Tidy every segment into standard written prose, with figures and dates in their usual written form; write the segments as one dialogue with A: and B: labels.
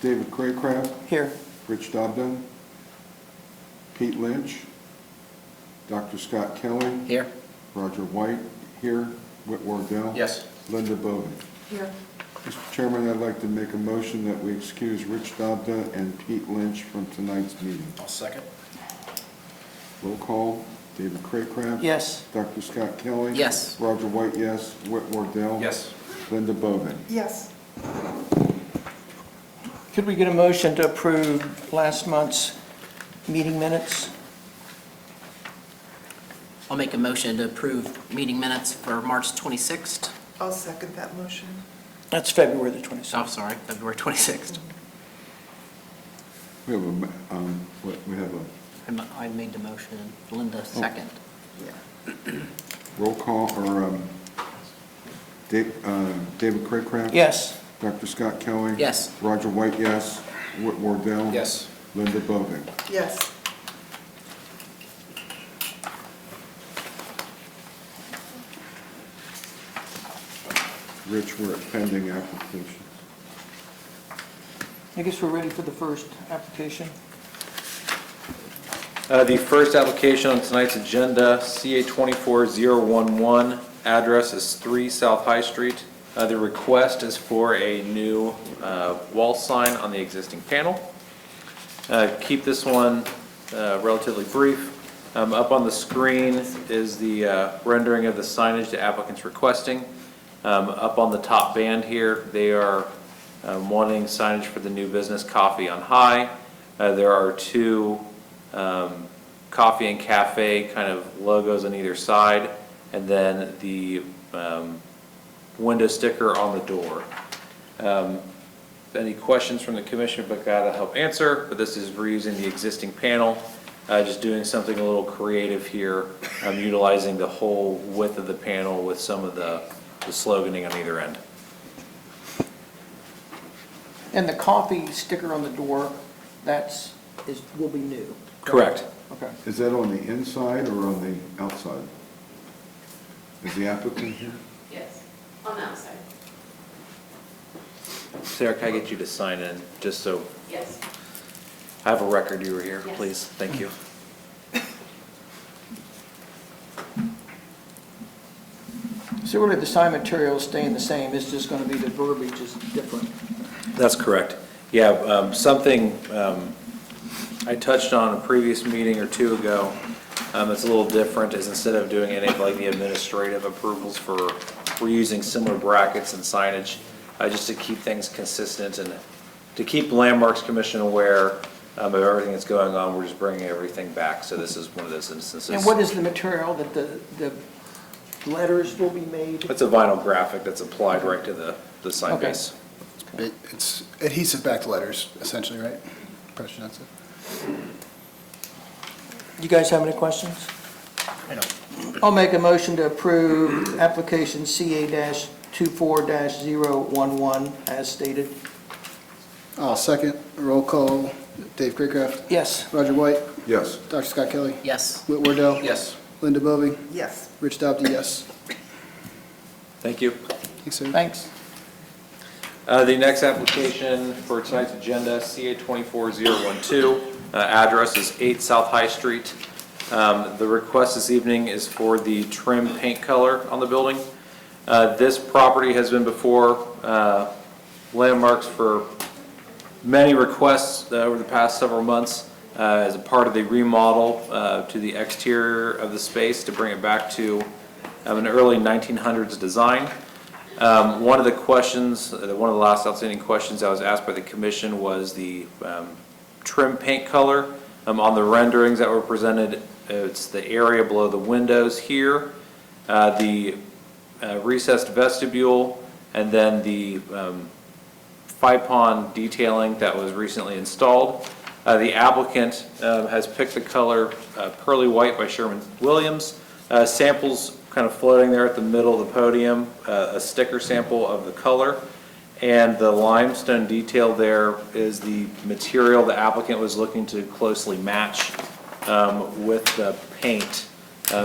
A: David Craycraft,
B: Here.
A: Rich Dobden, Pete Lynch, Dr. Scott Kelly,
C: Here.
A: Roger White here, Whit Wardell.
C: Yes.
A: Linda Bowden.
D: Here.
A: Mr. Chairman, I'd like to make a motion that we excuse Rich Dobda and Pete Lynch from tonight's meeting.
C: I'll second.
A: Roll call, David Craycraft.
B: Yes.
A: Dr. Scott Kelly.
C: Yes.
A: Roger White, yes. Whit Wardell.
C: Yes.
A: Linda Bowden.
D: Yes.
B: Could we get a motion to approve last month's meeting minutes?
E: I'll make a motion to approve meeting minutes for March 26th.
D: I'll second that motion.
B: That's February the
E: Oh,
B: 27th.
E: sorry, February 26th.
A: We have we have a
E: I made the motion, Linda second.
D: Yeah.
A: roll call, or David Craycraft.
B: Yes.
A: Dr. Scott Kelly.
E: Yes.
A: Roger White, yes. Whit Wardell.
C: Yes.
A: Linda Bowden.
D: Yes.
A: Rich, we're at pending applications.
B: I guess we're ready for the first application.
F: The first application on tonight's agenda, CA 24011, address is 3 South High Street. The request is for a new wall sign on the existing panel. Keep this one relatively brief. Up on the screen is the rendering of the signage the applicant's requesting. Up on the top band here, they are wanting signage for the new business Coffee on High. There are 2 coffee and cafe kind of logos on either side, and then the window sticker on the door. Any questions from the commission, but gotta help answer, but this is reusing the existing panel, just doing something a little creative here, utilizing the whole width of the panel with some of the sloganing on either end.
B: And the coffee sticker on the door, will be new.
F: Correct.
B: Okay.
A: Is that on the inside or on the outside? Is the applicant here?
G: Yes, on the outside,
F: Sarah, can I get you to sign in, just so
G: yes.
F: I have a record you were here,
G: Yes.
F: please? Thank you.
B: So really, the sign material is staying the same, it's just going to be the verbiage is different.
F: That's correct. Yeah, something I touched on a previous meeting or 2 ago, that's a little different, is instead of doing any of like the administrative approvals we're using similar brackets and signage, just to keep things consistent and to keep the Landmarks Commission aware of everything that's going on. We're just bringing everything back, so this is one of those instances.
B: And what is the material that the letters will be made?
F: It's a vinyl graphic that's applied right to the sign
B: Okay.
F: base.
H: It's adhesive back to letters, essentially, right? Pressure sensitive.
B: You guys have any questions?
C: I don't.
B: I'll make a motion to approve application CA-24-011 as stated.
H: I'll second. Roll call. Dave Craycraft.
B: Yes.
H: Roger White.
A: Yes.
H: Dr. Scott Kelly.
E: Yes.
H: Whit Wardell.
C: Yes.
H: Linda Bovee.
D: Yes.
H: Rich Dobde, yes.
F: Thank you.
H: Thanks, sir.
B: Thanks.
F: The next application for tonight's agenda, CA 24012, address is 8 South High Street. The request this evening is for the trim paint color on the building. This property has been before Landmarks for many requests over the past several months as a part of the remodel to the exterior of the space to bring it back to an early 1900s design. One of the questions, one of the last outstanding questions I was asked by the commission was the trim paint color. On the renderings that were presented, it's the area below the windows here, the recessed vestibule, and then the FIPON detailing that was recently installed. The applicant has picked the color Pearly White by Sherwin-Williams. Samples kind of floating there at the middle of the podium, a sticker sample of the color. And the limestone detail there is the material the applicant was looking to closely match with the paint.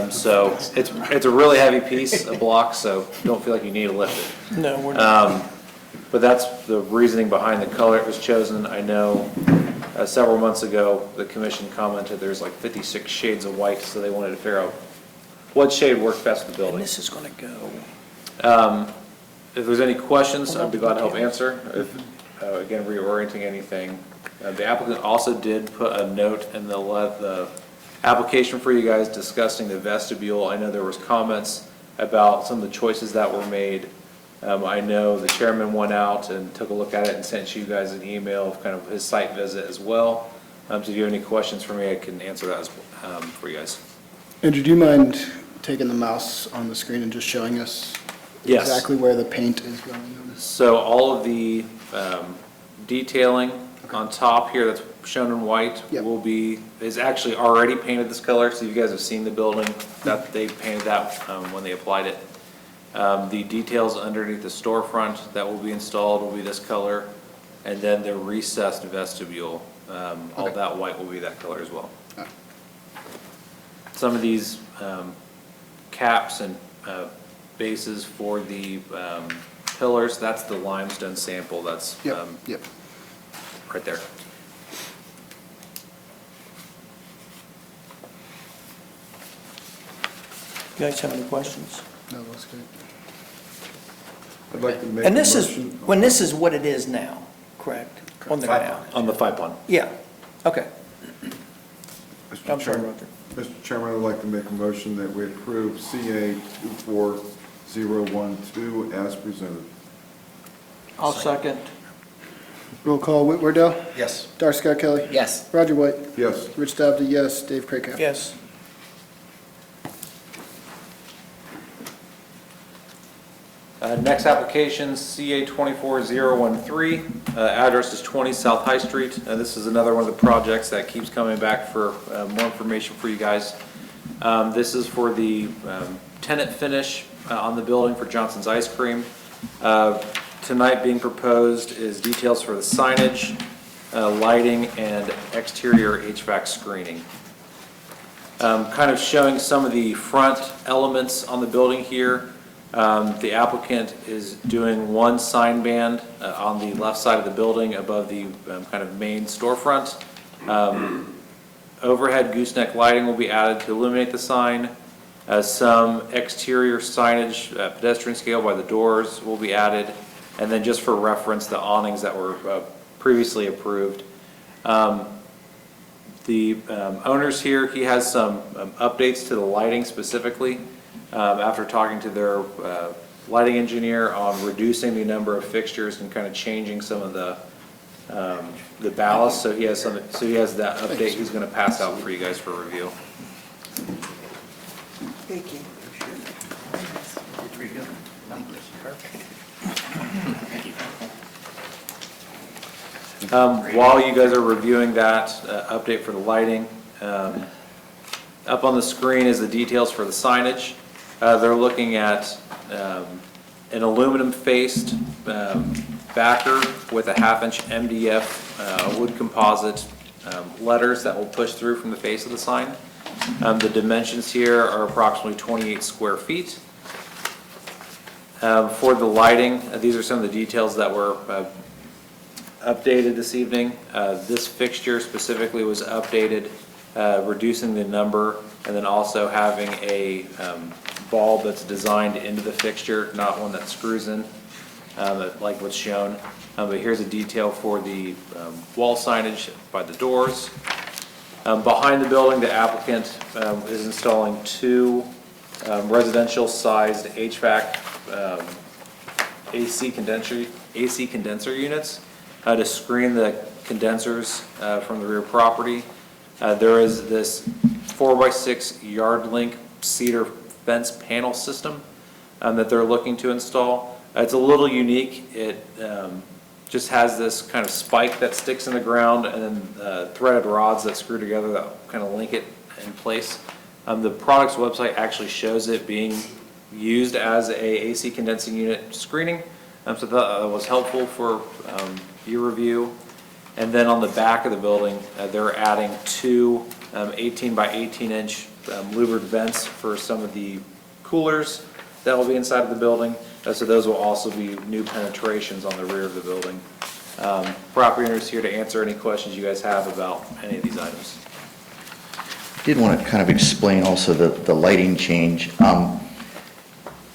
F: So it's a really heavy piece of block, so don't feel like you need to lift it.
B: No, we're not.
F: But that's the reasoning behind the color it was chosen. I know several months ago, the commission commented there's like 56 shades of white, so they wanted to figure out what shade worked best for the
B: And
F: building.
B: this is gonna go,
F: If there's any questions, I'd be glad to help answer. If, again, reorienting anything. The applicant also did put a note in the application for you guys discussing the vestibule. I know there was comments about some of the choices that were made. I know the chairman went out and took a look at it and sent you guys an email of kind of his site visit as well. So if you have any questions for me, I can answer that for you guys.
H: Andrew, do you mind taking the mouse on the screen and just showing us
F: Yes.
H: exactly where the paint is going on this?
F: So all of the detailing on top here that's shown in white
H: Yep.
F: is actually already painted this color. So you guys have seen the building, that they painted that when they applied it. The details underneath the storefront that will be installed will be this color. And then the recessed vestibule, all
H: Okay.
F: that white will be that color as well.
H: Ah.
F: Some of these caps and bases for the pillars, that's the limestone sample that's
H: Yep, yep.
F: right there.
B: you guys have any questions?
H: No, that's great.
A: I'd like to make a
B: And this is,
A: motion.
B: when this is what it is now, correct? On the canal?
F: On the 5-pond.
B: Yeah, okay.
A: Mr.
B: I'm sorry,
A: Chairman-
B: Roger.
A: Mr. Chairman, I'd like to make a motion that we approve CA 24012 as presented.
B: I'll second.
H: Roll call, Whit Wardell?
C: Yes.
H: Darcy Scott Kelly?
E: Yes.
H: Roger White?
A: Yes.
H: Rich Dobda, yes. Dave Craycraft?
B: Yes.
F: Next application, CA 24013, address is 20 South High Street. This is another one of the projects that keeps coming back for more information for you guys. This is for the tenant finish on the building for Johnson's Ice Cream. Tonight being proposed is details for the signage, lighting, and exterior HVAC screening. Kind of showing some of the front elements on the building here. The applicant is doing one sign band on the left side of the building above the kind of main storefront. Overhead gooseneck lighting will be added to illuminate the sign. Some exterior signage, pedestrian scale by the doors will be added. And then just for reference, the awnings that were previously approved. The owners here, he has some updates to the lighting specifically. After talking to their lighting engineer on reducing the number of fixtures and kind of changing some of the ballast, so he has that update he's going to pass out for you guys for review.
D: Thank you.
F: While you guys are reviewing that update for the lighting, up on the screen is the details for the signage. They're looking at an aluminum faced backer with a 1/2-inch MDF wood composite letters that will push through from the face of the sign. The dimensions here are approximately 28 square feet. For the lighting, these are some of the details that were updated this evening. This fixture specifically was updated, reducing the number, and then also having a bulb that's designed into the fixture, not one that screws in, like what's shown. But here's a detail for the wall signage by the doors. Behind the building, the applicant is installing two residential-sized HVAC AC condenser units to screen the condensers from the rear property. There is this 4x6 yard link cedar fence panel system that they're looking to install. It's a little unique. It just has this kind of spike that sticks in the ground and then threaded rods that screw together that kind of link it in place. The product's website actually shows it being used as a AC condensing unit screening, so that was helpful for your review. And then on the back of the building, they're adding two 18 by 18 inch louvered vents for some of the coolers that will be inside of the building. So those will also be new penetrations on the rear of the building. Property owner's here to answer any questions you guys have about any of these items.
C: Did want to kind of explain also the lighting change.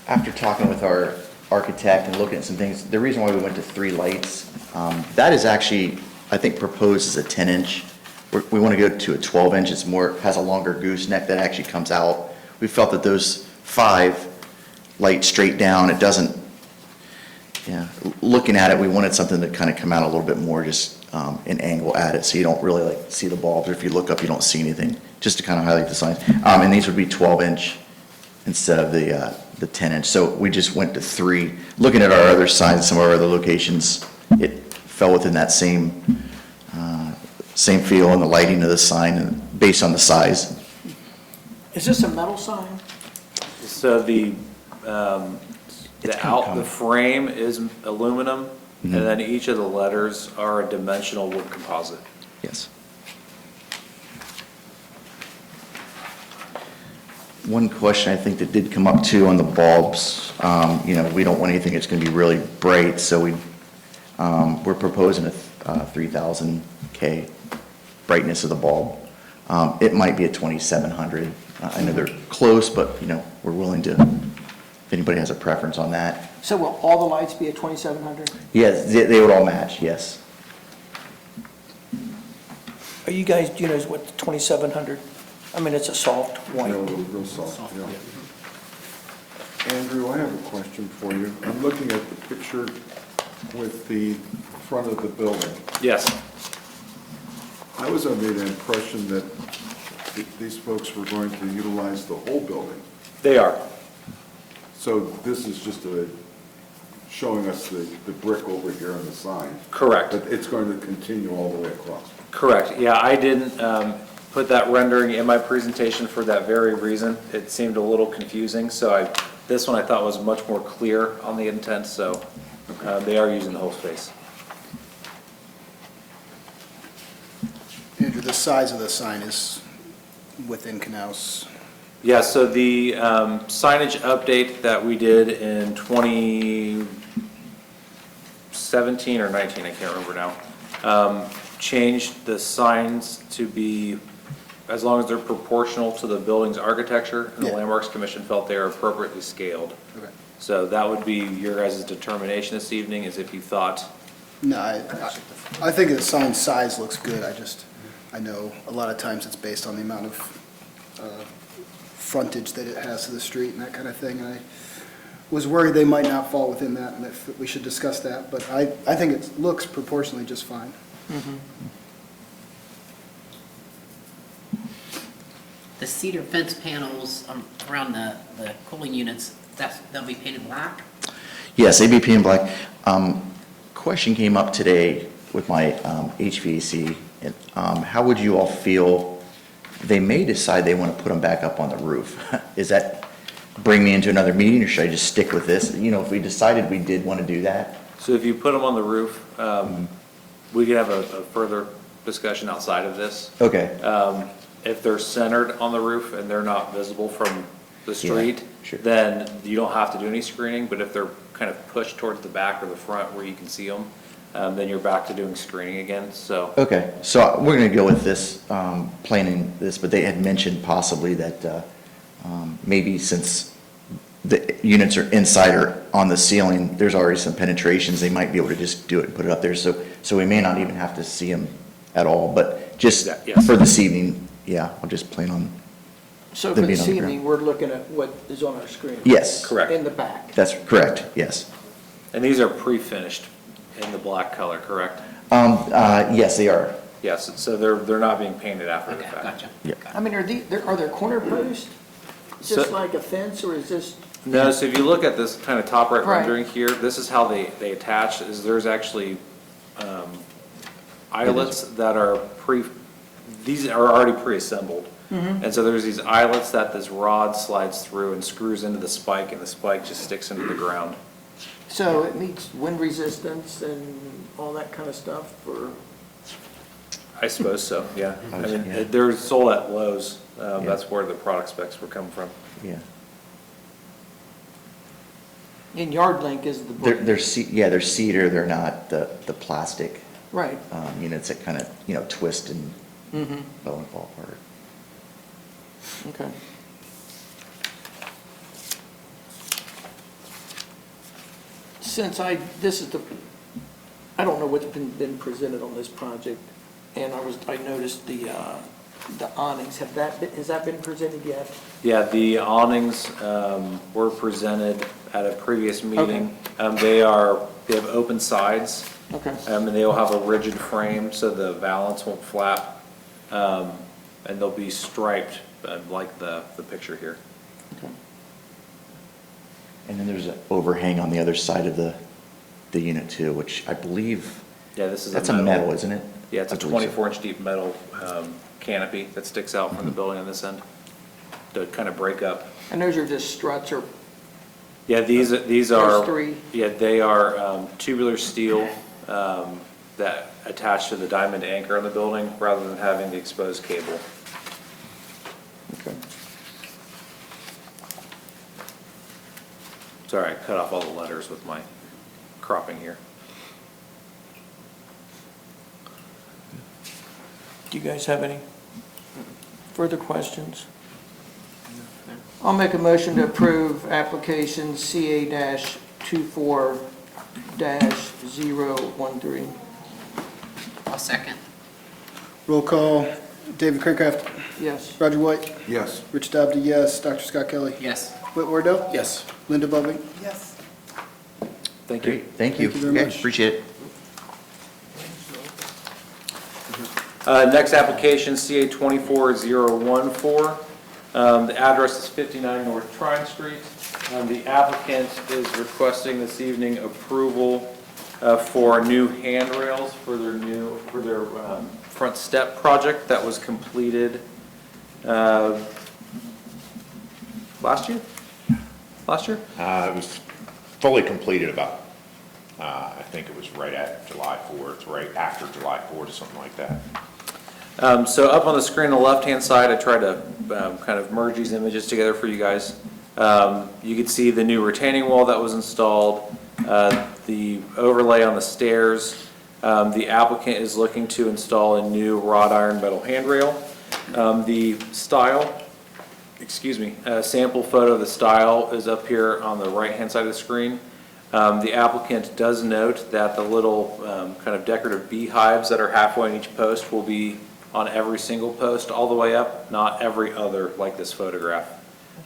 C: After talking with our architect and looking at some things, the reason why we went to 3 lights, that is actually, I think, proposed as a 10-inch. We want to go to a 12-inch. It's more, has a longer gooseneck that actually comes out. We felt that those 5 light straight down, it doesn't, looking at it, we wanted something to kind of come out a little bit more, just an angle at it, so you don't really like see the bulbs, or if you look up, you don't see anything, just to kind of highlight the signs. And these would be 12-inch instead of the 10-inch, so we just went to 3. Looking at our other signs, some of our other locations, it fell within that same feel and the lighting of the sign, and based on the size.
B: Is this a metal sign?
F: So the
C: It's kind of common.
F: the frame is aluminum, and then each of the letters are a dimensional wood composite.
C: Yes. One question I think that did come up too on the bulbs, we don't want anything that's going to be really bright, so we're proposing a 3,000 K brightness of the bulb. It might be a 2,700. I know they're close, but, we're willing to, if anybody has a preference on that.
B: So will all the lights be at 2,700?
C: Yes, they would all match, yes.
B: Are you guys, do you know what 2,700? I mean, it's a soft white.
A: Real soft, yeah. Andrew, I have a question for you. I'm looking at the picture with the front of the building.
F: Yes.
A: I was under the impression that these folks were going to utilize the whole building.
F: They are.
A: So this is just showing us the brick over here on the sign.
F: Correct.
A: But it's going to continue all the way across.
F: Correct. Yeah, I didn't put that rendering in my presentation for that very reason. It seemed a little confusing, so this one I thought was much more clear on the intent, so they are using the whole space.
H: Andrew, the size of the sign is within Canal's,
F: Yeah, so the signage update that we did in 2017 or 19, I can't remember now, changed the signs to be, as long as they're proportional to the building's architecture, and the
H: Yeah.
F: Landmarks Commission felt they are appropriately scaled.
H: Okay.
F: So that would be your guys' determination this evening, is if you thought,
H: no, I think the sign size looks good. I know a lot of times it's based on the amount of frontage that it has to the street and that kind of thing. I was worried they might not fall within that, and if we should discuss that, but I think it looks proportionally just fine.
E: The cedar fence panels around the cooling units, they'll be painted black?
C: Yes, ABP in black. Question came up today with my HVAC. How would you all feel? They may decide they want to put them back up on the roof. Is that bring me into another meeting, or should I just stick with this? If we decided we did want to do that.
F: so if you put them on the roof, we could have a further discussion outside of this.
C: Okay.
F: If they're centered on the roof and they're not visible from the street,
C: sure.
F: then you don't have to do any screening, but if they're kind of pushed towards the back or the front where you can see them, then you're back to doing screening again, so.
C: Okay, so we're going to go with this, planning this, but they had mentioned possibly that maybe since the units are inside or on the ceiling, there's already some penetrations, they might be able to just do it and put it up there. So we may not even have to see them at all, but just
F: Yes.
C: for this evening, yeah, I'll just plan on,
B: So for
C: They'll be
B: this
C: on the
B: evening, we're looking at what is on our screen?
C: yes.
F: Correct.
B: In the back?
C: That's correct, yes.
F: And these are pre-finished in the black color, correct?
C: Yes, they are.
F: Yes, so they're not being painted after the
E: Okay,
F: fact.
E: gotcha.
C: Yeah.
B: I mean, are there corner posts? Just
F: So-
B: like a fence, or is this?
F: No, so if you look at this kind of top right
B: Right.
F: rendering here, this is how they attach, is there's actually eyelets that are these are already pre-assembled. And so there's these eyelets that this rod slides through and screws into the spike, and the spike just sticks into the ground.
B: So it meets wind resistance and all that kind of stuff, or?
F: I suppose so, yeah. I mean,
C: Yeah.
F: they're sold at Lowe's, that's where the product specs were coming from.
C: Yeah.
B: And yard link is the brick.
C: They're cedar, they're not the plastic
B: Right.
C: units that kind of, twist and
B: Mm-hmm.
C: bow and fall apart.
B: Okay. Since I don't know what's been presented on this project, and I noticed the awnings, has that been presented yet?
F: Yeah, the awnings were presented at a previous meeting. They have open sides,
B: Okay.
F: and they will have a rigid frame so the valance won't flap. And they'll be striped, like the picture here.
B: Okay.
C: And then there's an overhang on the other side of the unit too, which I believe,
F: Yeah, this is
C: that's a metal, isn't it?
F: Yeah, it's a
C: I believe so.
F: 24-inch deep metal canopy that sticks out from the building on this end to kind of break up.
B: And those are just struts or
F: Yeah, these
B: There's
F: are,
B: three.
F: yeah, they are tubular steel that attach to the diamond anchor on the building rather than having the exposed cable.
B: Okay.
F: Sorry, I cut off all the letters with my cropping here.
B: Do you guys have any further questions? I'll make a motion to approve application CA-24-013.
E: I'll second.
H: Roll call, David Craycraft,
B: Yes.
H: Roger White,
A: Yes.
H: Rich Dobde, yes. Dr. Scott Kelly.
E: Yes.
H: Whit Wardell,
F: Yes.
H: Linda Bobby.
D: Yes.
F: Thank you.
C: Great, thank you.
H: Thank you very
C: Okay,
H: much.
C: Appreciate it.
F: Next application, CA 24014. The address is 59 North Trine Street. The applicant is requesting this evening approval for new handrails for their front step project that was completed last year?
I: It was fully completed about, I think it was right at July 4th, right after July 4th or something like that.
F: So up on the screen on the left-hand side, I tried to kind of merge these images together for you guys. You can see the new retaining wall that was installed, the overlay on the stairs. The applicant is looking to install a new wrought iron metal handrail. The style, sample photo of the style is up here on the right-hand side of the screen. The applicant does note that the little kind of decorative beehives that are halfway in each post will be on every single post all the way up, not every other like this photograph.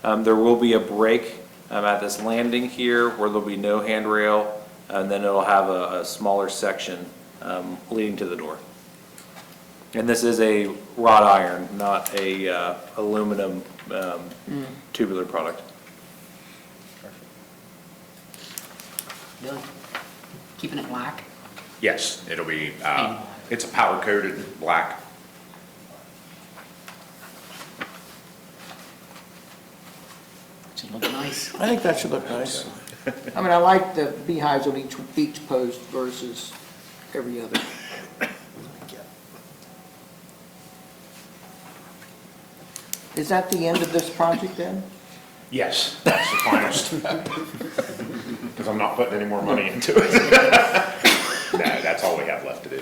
F: There will be a break at this landing here where there'll be no handrail, and then it'll have a smaller section leading to the door. And this is a wrought iron, not a aluminum tubular product.
E: Billy, keeping it black?
I: Yes, it'll be, it's a powder coated black.
E: Should look nice.
B: I think that should look nice. I mean, I like the beehives on each post versus every other. Is that the end of this project then?
I: Yes, that's the final step. Because I'm not putting any more money into it. No, that's all we have left to do.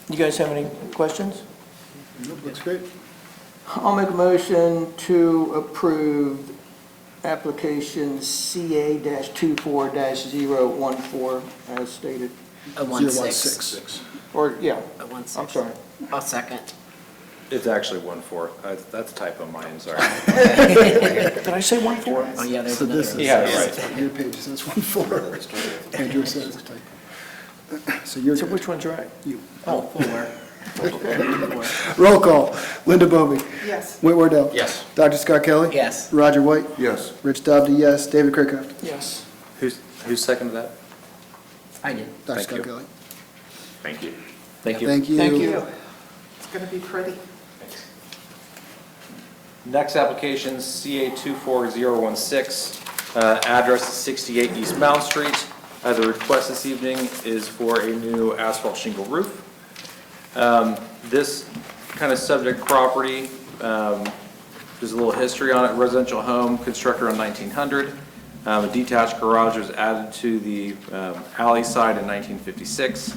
B: You guys have any questions?
H: Nope, looks great.
B: I'll make a motion to approve application CA-24-014 as stated.
E: A 1-6.
B: Or, yeah,
E: A 1-6.
B: I'm sorry.
E: I'll second.
F: It's actually 1-4. That's a typo of mine, sorry.
B: Did I say 1-4?
E: Oh, yeah, there's
H: So
E: another.
H: this
F: You had it right.
H: Your page says 1-4. Andrew says it's type. So you're
B: So
H: good.
B: which one's right?
H: You.
E: Oh, 4.
H: Roll call, Linda Bobby,
D: Yes.
H: Whit Wardell.
F: Yes.
H: Dr. Scott Kelly.
E: Yes.
H: Roger White,
A: Yes.
H: Rich Dobde, yes. David Craycraft.
B: Yes.
F: Who seconded that?
E: I did.
H: Dr.
F: Thank
H: Scott
F: you.
H: Kelly.
I: Thank you.
F: Thank you.
H: Thank you.
B: Thank you.
D: It's going to be pretty.
F: Next application, CA 24016, address is 68 East Mount Street. The request this evening is for a new asphalt shingle roof. This kind of subject property There's a little history on it. Residential home constructed around 1900. A detached garage was added to the alley side in 1956.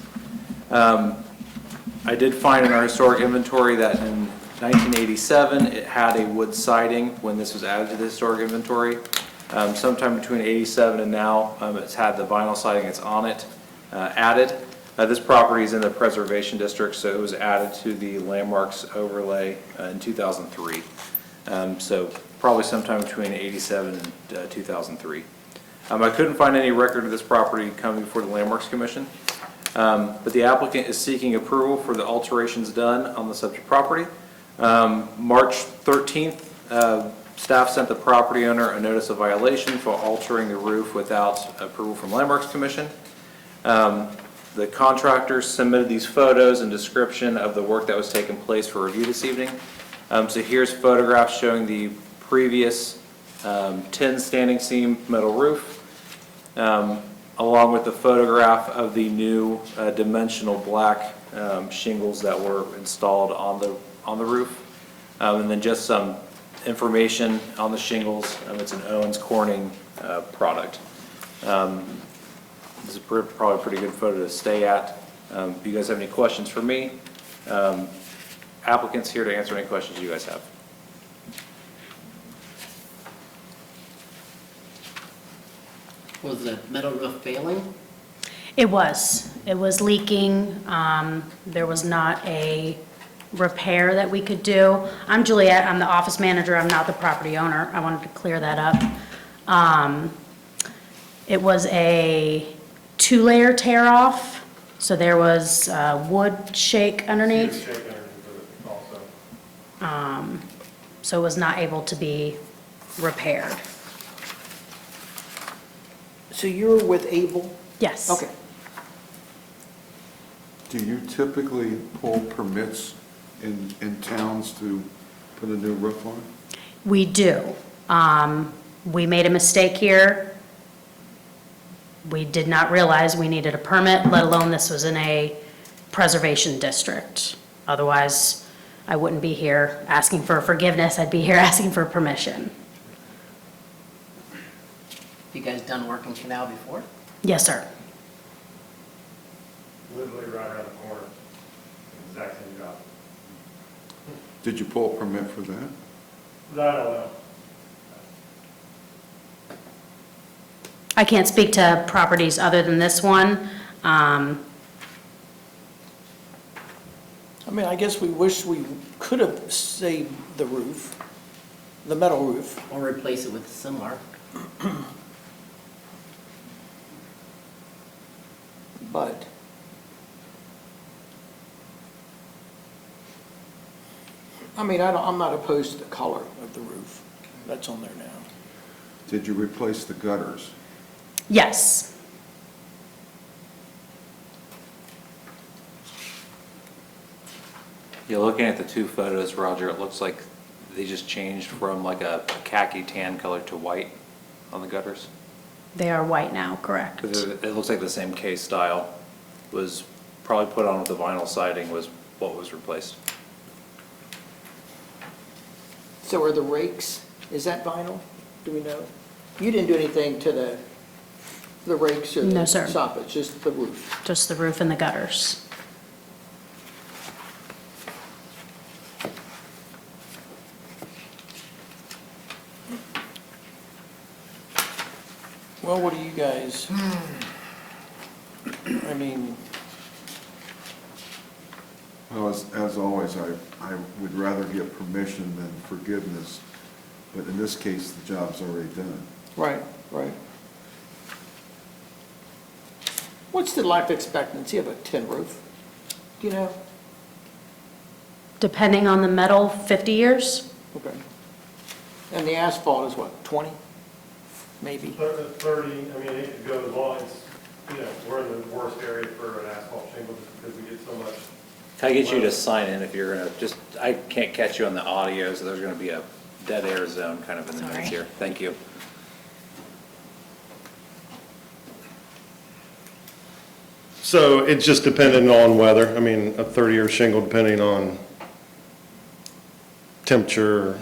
F: I did find in our historic inventory that in 1987, it had a wood siding when this was added to the historic inventory. Sometime between 87 and now, it's had the vinyl siding that's on it added. This property is in the preservation district, so it was added to the landmarks overlay in 2003. So probably sometime between 87 and 2003. I couldn't find any record of this property coming before the Landmarks Commission, but the applicant is seeking approval for the alterations done on the subject property. March 13th, staff sent the property owner a notice of violation for altering the roof without approval from Landmarks Commission. The contractors submitted these photos and description of the work that was taking place for review this evening. So here's photographs showing the previous tin standing seam metal roof, along with the photograph of the new dimensional black shingles that were installed on the roof, and then just some information on the shingles. It's an Owens Corning product. This is probably a pretty good photo to stay at. If you guys have any questions for me, applicant's here to answer any questions you guys have.
E: Was the metal roof failing?
J: It was leaking. There was not a repair that we could do. I'm Juliet, I'm the office manager, I'm not the property owner. I wanted to clear that up. It was a 2-layer tear off, so there was wood shake underneath. So it was not able to be repaired.
B: So you're with Able?
J: Yes.
B: Okay.
A: Do you typically pull permits in towns to put a new roof on?
J: We do. We made a mistake here. We did not realize we needed a permit, let alone this was in a preservation district. Otherwise, I wouldn't be here asking for forgiveness, I'd be here asking for permission.
E: You guys done work in Canal before?
J: Yes, sir.
K: Literally right around the corner, exact same job.
A: Did you pull a permit for that?
K: But I don't know.
J: I can't speak to properties other than this one.
B: I mean, I guess we wish we could have saved the roof, the metal roof.
E: Or replace it with similar?
B: But I mean, I'm not opposed to the color of the roof that's on there now.
A: Did you replace the gutters?
J: Yes.
F: Yeah, looking at the two photos, Roger, it looks like they just changed from like a khaki tan color to white on the gutters.
J: They are white now, correct?
F: Because it looks like the same case style was probably put on with the vinyl siding was what was replaced.
B: So are the rakes, is that vinyl? Do we know? You didn't do anything to the rakes or the
J: No, sir.
B: soffits, just the roof?
J: Just the roof and the gutters.
B: Well, what do you guys, I mean,
A: Well, as always, I would rather get permission than forgiveness, but in this case, the job's already done.
B: right. What's the life expectancy of a tin roof? Do you know?
J: Depending on the metal, 50 years?
B: Okay. And the asphalt is what, 20? Maybe?
K: 30, I mean, it could go as long as, we're in the worst area for an asphalt shingle just because we get so much.
F: Can I get you to sign in if you're gonna, I can't catch you on the audio, so there's gonna be a dead air zone kind of in the
J: Sorry.
F: notes here. Thank you.
K: So it's just dependent on weather. I mean, a 30-year shingle depending on temperature,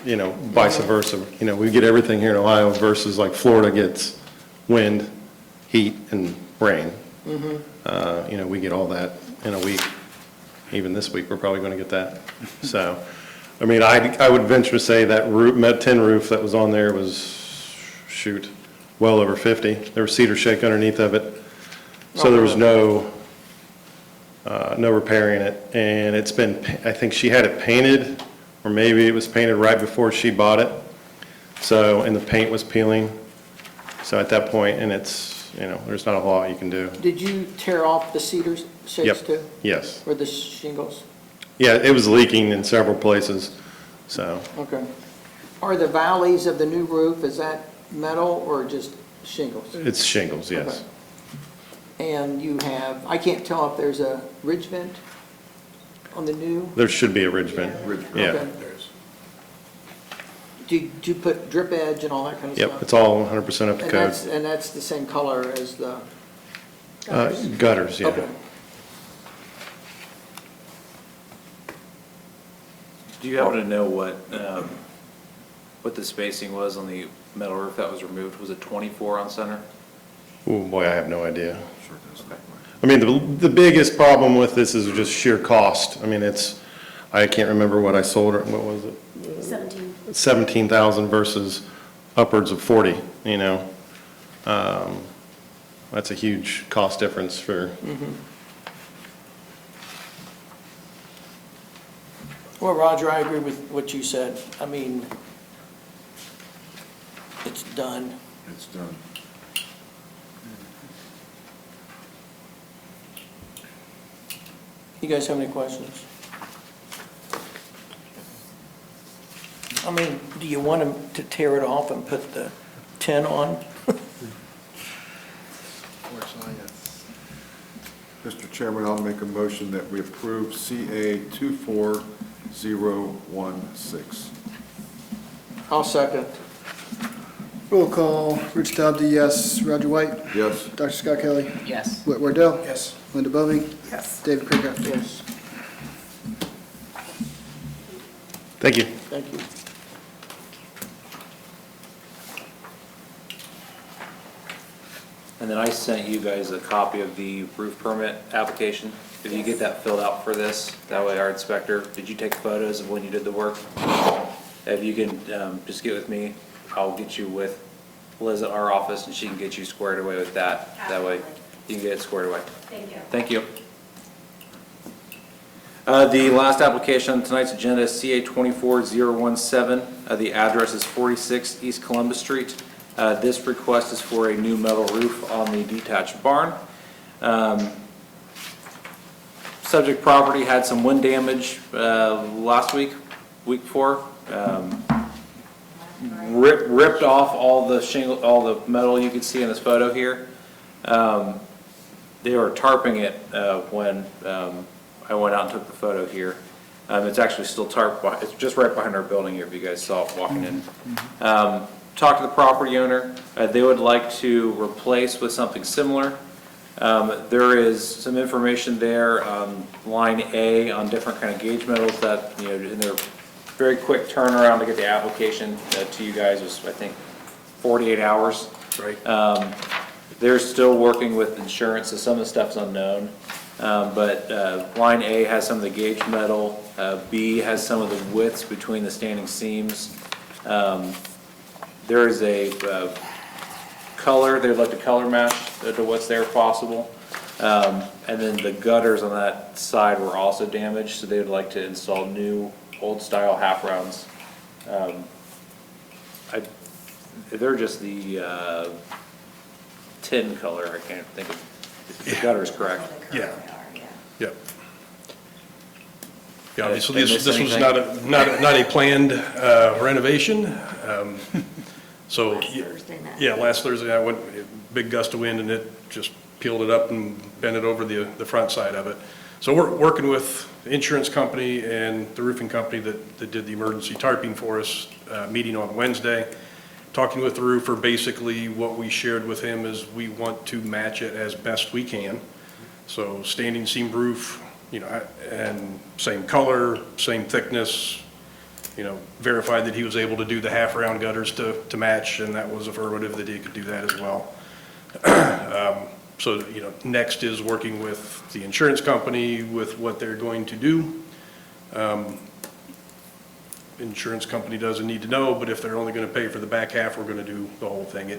K: vice versa. We get everything here in Ohio versus like Florida gets wind, heat, and rain. We get all that in a week. Even this week, we're probably going to get that. So, I would venture to say that tin roof that was on there was, well over 50. There was cedar shake underneath of it. So there was no repairing it. And it's been, I think she had it painted, or maybe it was painted right before she bought it. So, and the paint was peeling. So at that point, and it's, there's not a lot you can do.
B: Did you tear off the cedar shakes
K: Yep.
B: too?
K: Yes.
B: Or the shingles?
K: Yeah, it was leaking in several places, so.
B: Okay. Are the valleys of the new roof, is that metal or just shingles?
K: It's shingles, yes.
B: Okay. And you have, I can't tell if there's a ridge vent on the new?
K: There should be a ridge vent. Yeah.
B: Okay. Did you put drip edge and all that kind of stuff?
K: Yep, it's all 100% up to code.
B: And that's the same color as the?
K: Gutters, yeah.
B: Okay.
F: Do you happen to know what the spacing was on the metal roof that was removed? Was it 24 on center?
K: Oh, boy, I have no idea.
A: Sure does.
K: The biggest problem with this is just sheer cost. I can't remember what I sold her, what was it? 17,000 versus upwards of 40, That's a huge cost difference for.
B: Well, Roger, I agree with what you said. It's done.
A: It's done.
B: You guys have any questions? Do you want him to tear it off and put the tin on?
A: Mr. Chairman, I'll make a motion that we approve CA 24016.
B: I'll second.
H: Roll call, Rich Dobbs, yes. Roger White?
A: Yes?
H: Dr. Scott Kelly?
E: Yes.
H: Whit Wardell?
K: Yes.
H: Linda Bovee?
D: Yes.
H: David Craig?
B: Yes,
K: Thank you.
B: thank you.
F: And then I sent you guys a copy of the roof permit application. If you get that filled out for this, that way our inspector, did you take photos of when you did the work? If you can just get with me, I'll get you with Liz at our office and she can get you squared away with that. That way you can get it squared away.
J: Thank you.
F: Thank you. The last application on tonight's agenda is CA 24017. The address is 46 East Columbus Street. This request is for a new metal roof on the detached barn. Subject property had some wind damage last week before. Ripped off all the shingle, all the metal you can see in this photo here. They were tarping it when I went out and took the photo here. It's actually still tarped, it's just right behind our building here if you guys saw it walking in. Talked to the property owner. They would like to replace with something similar. There is some information there on line A on different kind of gauge metals that, in their very quick turnaround to get the application to you guys was, I think, 48 hours.
K: Right.
F: They're still working with insurance, so some of the stuff's unknown. But line A has some of the gauge metal. B has some of the widths between the standing seams. There is a color, they'd like to color match to what's there if possible. And then the gutters on that side were also damaged, so they would like to install new old-style half-rounds. They're just the tin color, I can't think of, if the gutter is correct.
K: Yeah. Yep. Yeah, obviously,
F: Did I
K: this
F: miss
K: was
F: anything?
K: not a planned renovation. So, last Thursday, I went, big gust of wind, and it just peeled it up and bent it over the front side of it. So we're working with the insurance company and the roofing company that did the emergency tarping for us, meeting on Wednesday. Talking with the roofer, basically what we shared with him is we want to match it as best we can. So standing seam roof, and same color, same thickness, verified that he was able to do the half-round gutters to match, and that was affirmative that he could do that as well. So, next is working with the insurance company with what they're going to do. Insurance company doesn't need to know, but if they're only going to pay for the back half, we're going to do the whole thing.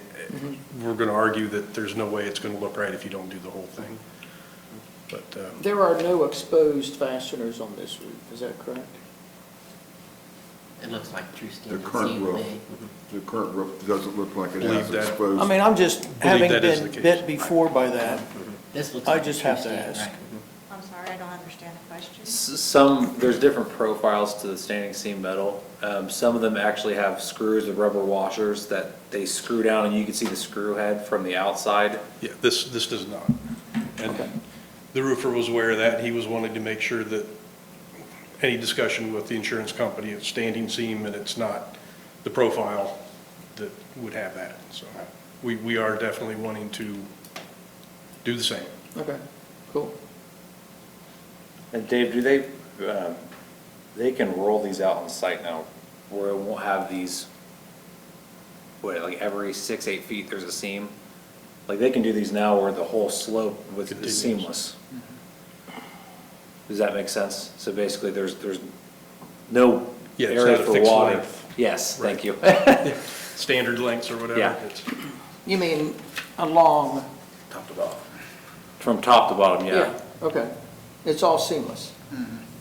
K: We're going to argue that there's no way it's going to look right if you don't do the whole thing. But,
B: There are no exposed fasteners on this roof, is that correct?
E: It looks like true
A: The
E: standard
A: current
E: seam to
A: roof,
E: me.
A: the current roof doesn't look like it
K: Believe
A: has
K: that.
A: exposed.
B: I mean, I'm just, having
K: that is
B: been
K: the case.
B: bit before by that,
E: This looks
B: I
E: like a
B: just
E: true
B: have to
E: stand,
B: ask.
E: right.
G: I'm sorry, I don't understand the question.
F: There's different profiles to the standing seam metal. Some of them actually have screws with rubber washers that they screw down and you can see the screw head from the outside.
K: yeah, this does not. And the roofer was aware of that. He was wanting to make sure that any discussion with the insurance company, it's standing seam and it's not the profile that would have that. So we are definitely wanting to do the same.
B: Okay, cool.
F: And Dave, do they can roll these out on site now where it won't have these, like every 6-8 feet there's a seam? Like they can do these now where the whole slope is
K: Continuous.
F: seamless. Does that make sense? So basically there's no
K: Yeah, it's
F: area
K: not a
F: for
K: fixed
F: water.
K: length.
F: Yes, thank you.
K: Standard lengths or whatever.
F: Yeah.
K: It's-
B: You mean along?
K: Top to bottom.
F: From top to bottom, yeah.
B: Okay, it's all seamless?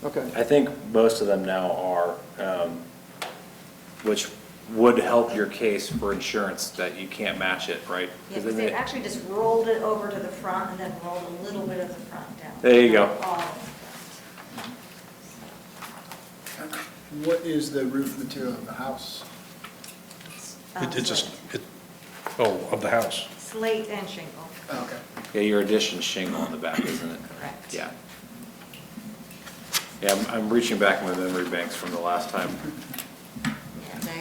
B: Okay,
F: I think most of them now are, which would help your case for insurance that you can't match it, right?
G: Yeah, because they actually just rolled it over to the front and then rolled a little bit of the front down.
F: There you go.
G: Not all of
H: What is the roof material of the house?
G: the front.
K: It's just, of the house.
G: Slate and shingle,
H: Oh, okay.
F: Yeah, your addition shingle on the back, isn't it?
G: correct.
F: Yeah. Yeah, I'm reaching back in my memory banks from the last time.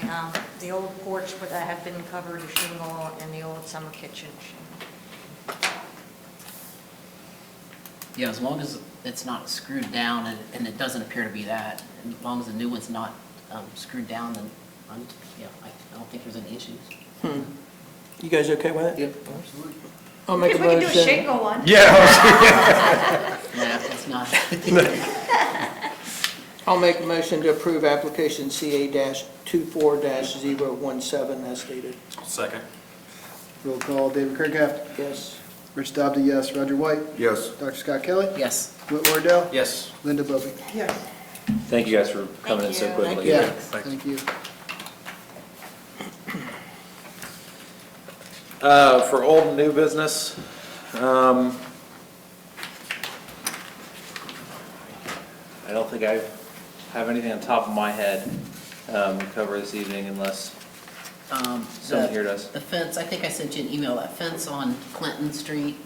G: Yeah, the old porch would have been covered with shingle and the old summer kitchen shingle.
E: Yeah, as long as it's not screwed down, and it doesn't appear to be that, and as long as the new one's not screwed down, then, I don't think there's any issues.
B: you guys okay with it?
E: Yep, absolutely.
B: I'll make a
G: Because we could do a
B: motion.
G: shingle one.
K: Yeah.
E: Yeah, it's not.
B: I'll make a motion to approve application CA-24-017 as stated.
F: Second.
H: Roll call, David Kirkhoff.
B: Yes.
H: Rich Dobda, yes. Roger White.
A: Yes,
H: Dr. Scott Kelly.
E: Yes.
H: Whit Wardell.
F: Yes.
H: Linda Bobby.
G: Yes.
F: Thank you guys for coming in so
G: Thank you.
F: quickly.
H: Yeah,
B: Thanks.
H: thank you.
F: For old and new business, I don't think I have anything on top of my head to cover this evening unless someone here does.
E: The fence, I think I sent you an email, that fence on Clinton Street,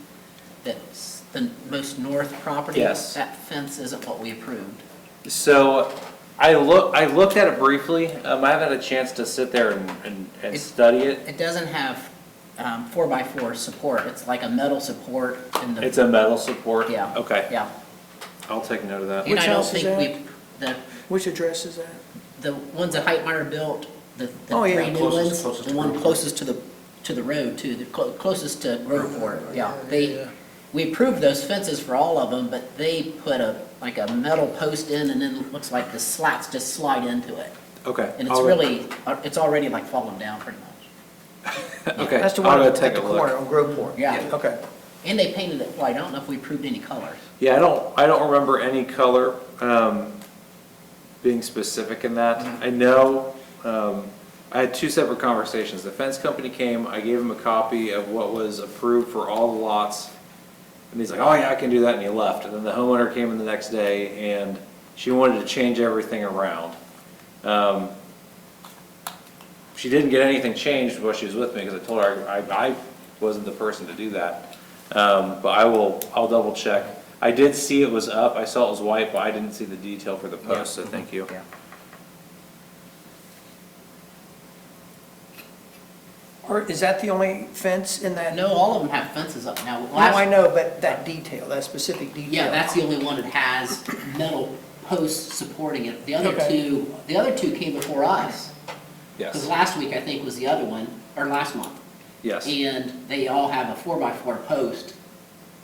E: that's the most north property.
F: Yes.
E: That fence isn't what we approved.
F: So I looked at it briefly. I haven't had a chance to sit there and study it.
E: It doesn't have 4x4 support, it's like a metal support in the.
F: It's a metal support?
E: Yeah.
F: Okay,
E: Yeah.
F: I'll take note of that.
E: And
B: Which
E: I don't
B: house is
E: think
B: that?
E: the
B: Which address is that?
E: The ones that Heitmeyer built, the
B: Oh, yeah.
E: three new ones, the one closest to the road too, the closest to Groveport, yeah. We approved those fences for all of them, but they put like a metal post in and then it looks like the slats just slide into it.
F: Okay.
E: And it's already like falling down pretty much.
F: Okay,
B: That's the
F: I'll
B: one
F: go
B: at
F: take
B: the
F: a look.
B: corner on Groveport?
E: Yeah.
B: Okay.
E: And they painted it white, I don't know if we approved any colors.
F: Yeah, I don't remember any color being specific in that. I know, I had two separate conversations. The fence company came, I gave him a copy of what was approved for all the lots. And he's like, oh yeah, I can do that, and he left. And then the homeowner came in the next day and she wanted to change everything around. She didn't get anything changed while she was with me because I told her I wasn't the person to do that. But I'll double check. I did see it was up, I saw it was white, but I didn't see the detail for the post, so thank you.
E: Yeah.
B: Or is that the only fence in that?
E: No, all of them have fences up now.
B: No, I know, but that detail, that specific detail.
E: Yeah, that's the only one that has metal posts supporting it. The
B: Okay.
E: other two came before us. Because
F: Yes,
E: last week, I think, was the other one, or last month.
F: yes,
E: And they all have a 4x4 post,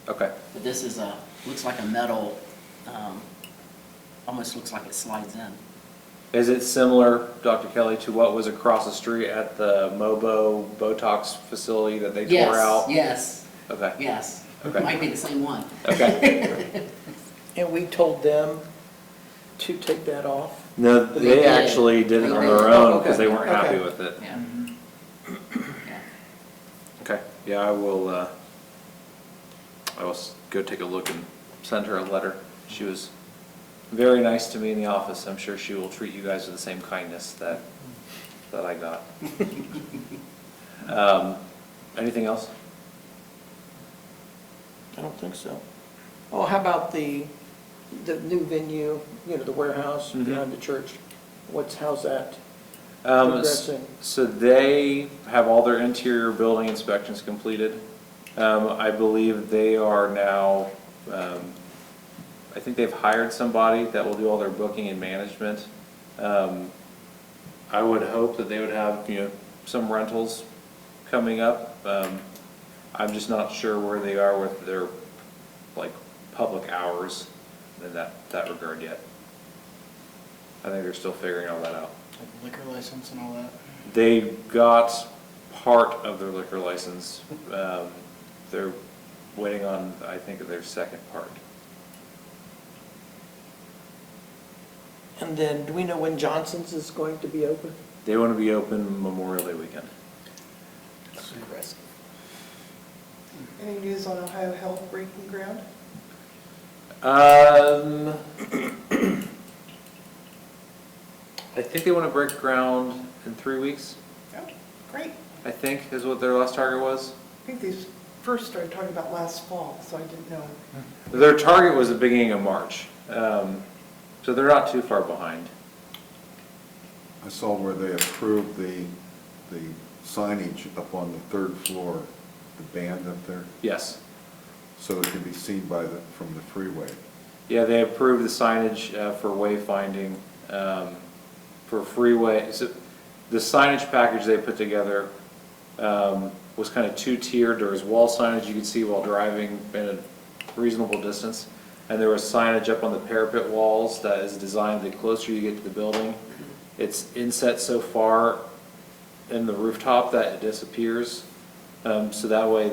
F: okay.
E: but this is looks like a metal, almost looks like it slides in.
F: Is it similar, Dr. Kelly, to what was across the street at the Mobo Botox facility that they tore out?
E: Yes,
F: Okay,
E: yes.
F: Okay.
E: It might be the same one.
F: okay.
B: And we told them to take that off?
F: No,
E: They
F: they
E: did.
F: actually did it
E: They
F: on
E: did.
F: their own because
B: Okay,
F: they weren't happy
B: okay.
F: with it.
E: Yeah. Yeah.
F: Okay, yeah, I will go take a look and send her a letter. She was very nice to me in the office. I'm sure she will treat you guys with the same kindness that I got. Anything else?
B: I don't think so. Oh, how about the new venue, the warehouse
F: Mhm.
B: behind the church? How's that
F: Um,
B: progressing?
F: So they have all their interior building inspections completed. I believe they are now, I think they've hired somebody that will do all their booking and management. I would hope that they would have, some rentals coming up. I'm just not sure where they are with their, public hours in that regard yet. I think they're still figuring all that out.
H: Like liquor license and all that.
F: They got part of their liquor license. They're waiting on, I think, their second part.
B: And then, do we know when Johnson's is going to be open?
F: They want to be open Memorial Day weekend.
D: Any news on Ohio Health breaking ground?
F: I think they want to break ground in 3 weeks,
D: Oh, great.
F: I think, is what their last target was.
D: I think they first started talking about last fall, so I didn't know.
F: Their target was the beginning of March. So they're not too far behind.
A: I saw where they approved the signage up on the third floor, the band up there,
F: Yes.
A: so it can be seen from the freeway.
F: Yeah, they approved the signage for wayfinding, for freeway. So the signage package they put together was kind of two-tiered. There was wall signage you could see while driving in a reasonable distance. And there was signage up on the parapet walls that is designed the closer you get to the building. It's inset so far in the rooftop that it disappears. So that way,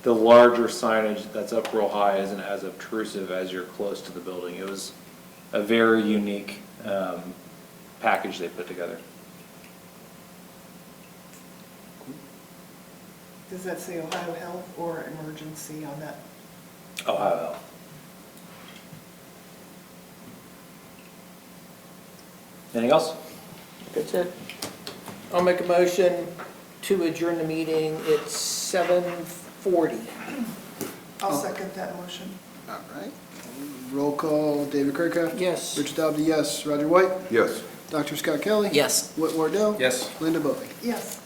F: the larger signage that's up real high isn't as obtrusive as you're close to the building. It was a very unique package they put together.
D: Does that say Ohio Health or emergency on that?
F: Ohio Health. Anything else?
B: That's it. I'll make a motion to adjourn the meeting. It's 7:40.
D: I'll second that motion.
H: All right. Roll call, David Kirkhoff.
B: Yes.
H: Rich Dobley, yes. Roger White.
A: Yes.
H: Dr. Scott Kelly.
E: Yes.
H: Whit Wardell.
K: Yes.
H: Linda Bovee.
D: Yes.